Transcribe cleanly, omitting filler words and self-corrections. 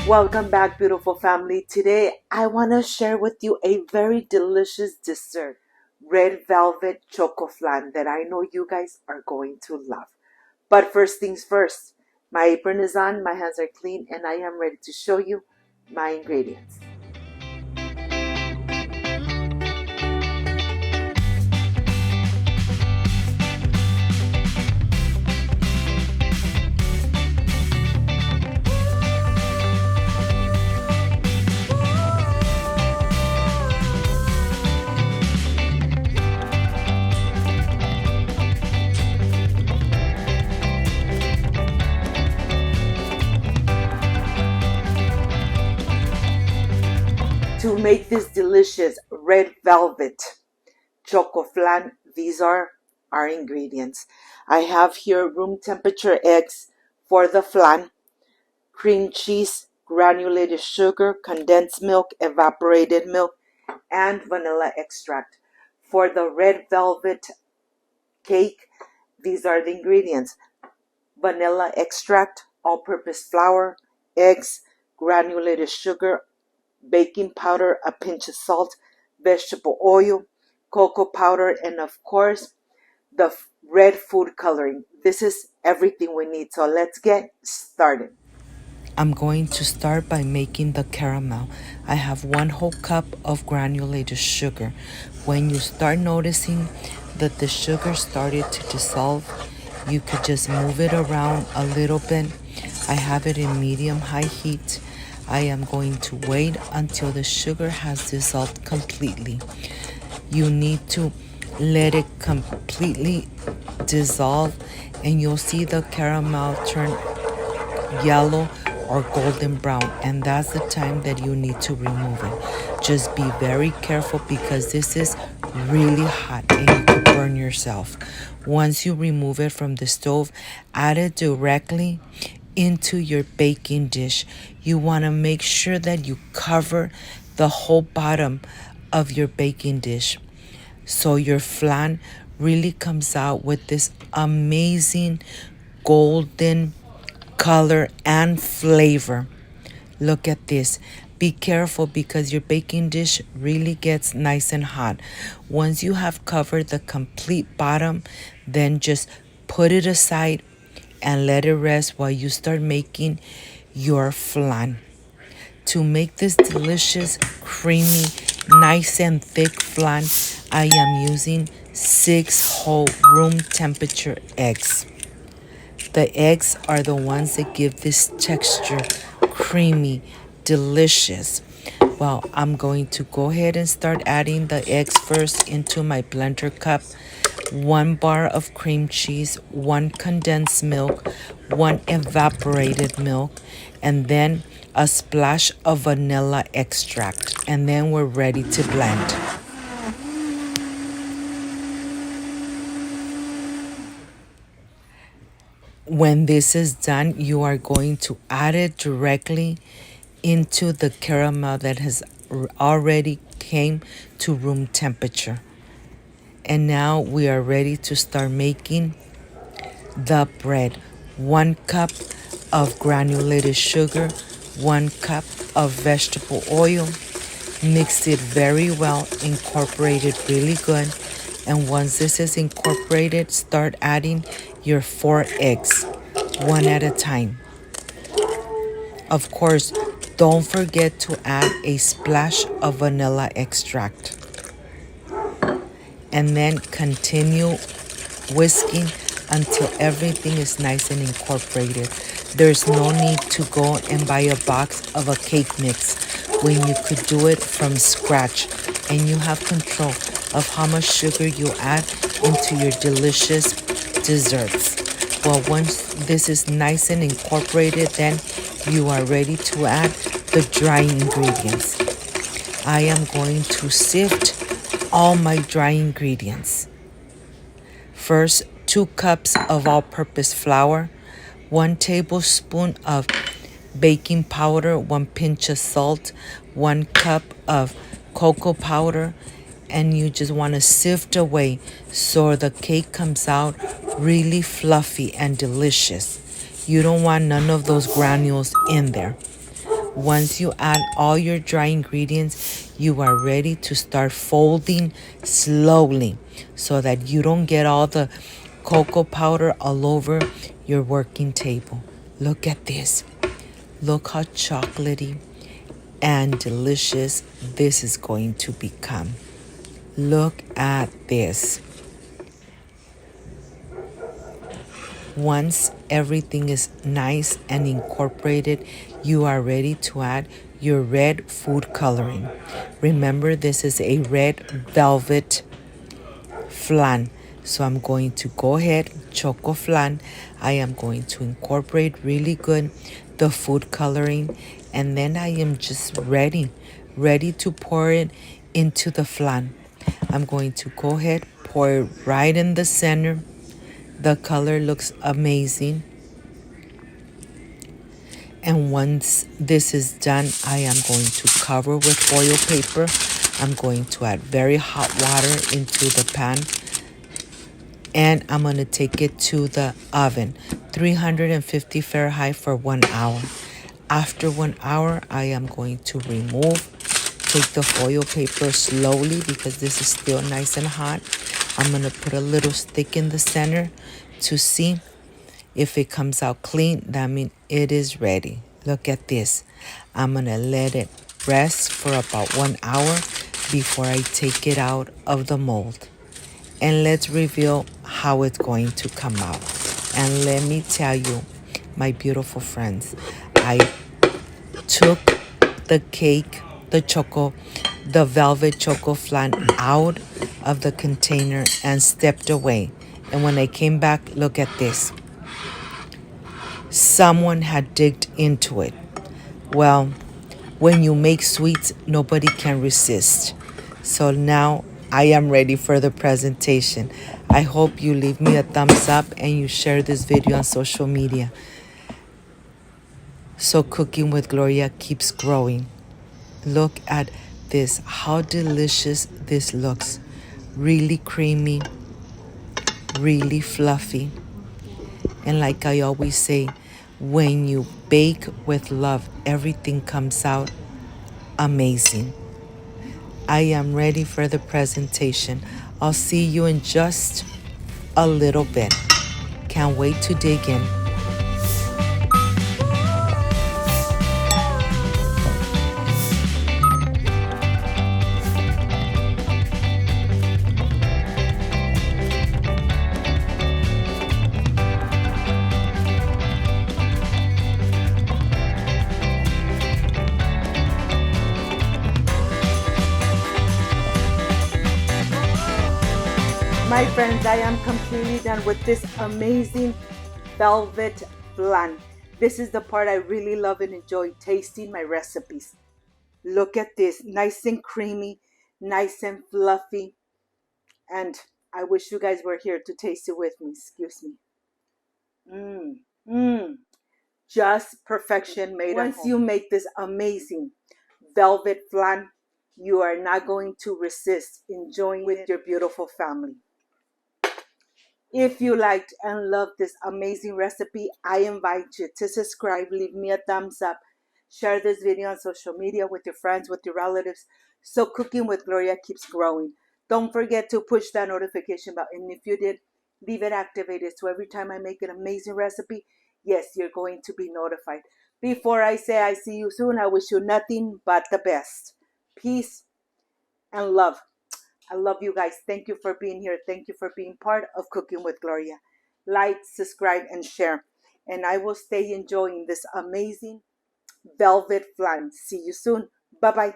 Welcome back, beautiful family. Today, I want to share with you a very delicious dessert, Red Velvet Chocoflan, that I know you guys are going to love. But first things first, my apron is on, my hands are clean, and I am ready to show you my ingredients. To make this delicious red velvet choco flan, these are our ingredients. I have here room temperature eggs for the flan, cream cheese, granulated sugar, condensed milk, evaporated milk, and vanilla extract. For the red velvet cake, these are the ingredients: vanilla extract, all-purpose flour, eggs, granulated sugar, baking powder, a pinch of salt, vegetable oil, cocoa powder, and of course, the red food coloring. This is everything we need. So let's get started. I'm going to start by making the caramel. I have 1 whole cup of granulated sugar. When you start noticing that the sugar started to dissolve, you could just move it around a little bit. I have it in medium-high heat. I am going to wait until the sugar has dissolved completely. You need to let it completely dissolve, and you'll see the caramel turn yellow or golden brown, and that's the time that you need to remove it. Just be very careful because this is really hot and you could burn yourself. Once you remove it from the stove, add it directly into your baking dish. You want to make sure that you cover the whole bottom of your baking dish so your flan really comes out with this amazing golden color and flavor. Look at this. Be careful because your baking dish really gets nice and hot. Once you have covered the complete bottom, then just put it aside and let it rest while you start making your flan. To make this delicious, creamy, nice and thick flan, I am using 6 whole room temperature eggs. The eggs are the ones that give this texture creamy, delicious. Well, I'm going to go ahead and start adding the eggs first into my blender cup. 1 bar of cream cheese, 1 condensed milk, 1 evaporated milk, and then a splash of vanilla extract. And then we're ready to blend. When this is done, you are going to add it directly into the caramel that has already came to room temperature. And now we are ready to start making the bread. 1 cup of granulated sugar, 1 cup of vegetable oil. Mix it very well, incorporate it really good. And once this is incorporated, start adding your 4 eggs, one at a time. Of course, don't forget to add a splash of vanilla extract. And then continue whisking until everything is nice and incorporated. There's no need to go and buy a box of a cake mix when you could do it from scratch, and you have control of how much sugar you add into your delicious desserts. Well, once this is nice and incorporated, then you are ready to add the dry ingredients. I am going to sift all my dry ingredients. First, 2 cups of all-purpose flour, 1 tablespoon of baking powder, 1 pinch of salt, 1 cup of cocoa powder, and you just want to sift away so the cake comes out really fluffy and delicious. You don't want none of those granules in there. Once you add all your dry ingredients, you are ready to start folding slowly so that you don't get all the cocoa powder all over your working table. Look at this. Look how chocolatey and delicious this is going to become. Look at this. Once everything is nice and incorporated, you are ready to add your red food coloring. Remember, this is a red velvet flan. So I'm going to go ahead, choco flan. I am going to incorporate really good the food coloring, and then I am just ready to pour it into the flan. I'm going to go ahead, pour it right in the center. The color looks amazing. And once this is done, I am going to cover with foil paper. I'm going to add very hot water into the pan, and I'm going to take it to the oven, 350 Fahrenheit for 1 hour. After 1 hour, I am going to take the foil paper slowly because this is still nice and hot. I'm going to put a little stick in the center to see if it comes out clean. That means it is ready. Look at this. I'm going to let it rest for about 1 hour before I take it out of the mold. And let's reveal how it's going to come out. And let me tell you, my beautiful friends, I took the cake, the velvet choco flan out of the container and stepped away. And when I came back, look at this. Someone had digged into it. Well, when you make sweets, nobody can resist. So now I am ready for the presentation. I hope you leave me a thumbs up and you share this video on social media, so Cooking with Gloria keeps growing. Look at this, how delicious this looks. Really creamy, really fluffy. And like I always say, when you bake with love, everything comes out amazing. I am ready for the presentation. I'll see you in just a little bit. Can't wait to dig in. My friends, I am completely done with this amazing velvet flan. This is the part I really love and enjoy tasting my recipes. Look at this, nice and creamy, nice and fluffy. And I wish you guys were here to taste it with me. Excuse me. Mmm, mmm, just perfection made at home. Once you make this amazing velvet flan, you are not going to resist enjoying it with your beautiful family. If you liked and loved this amazing recipe, I invite you to subscribe, leave me a thumbs up, share this video on social media with your friends, with your relatives, so Cooking with Gloria keeps growing. Don't forget to push that notification bell, and if you did, leave it activated so every time I make an amazing recipe, yes, you're going to be notified. Before I say I see you soon, I wish you nothing but the best. Peace and love. I love you guys. Thank you for being here. Thank you for being part of Cooking with Gloria. Like, subscribe, and share. And I will stay enjoying this amazing velvet flan. See you soon. Bye-bye.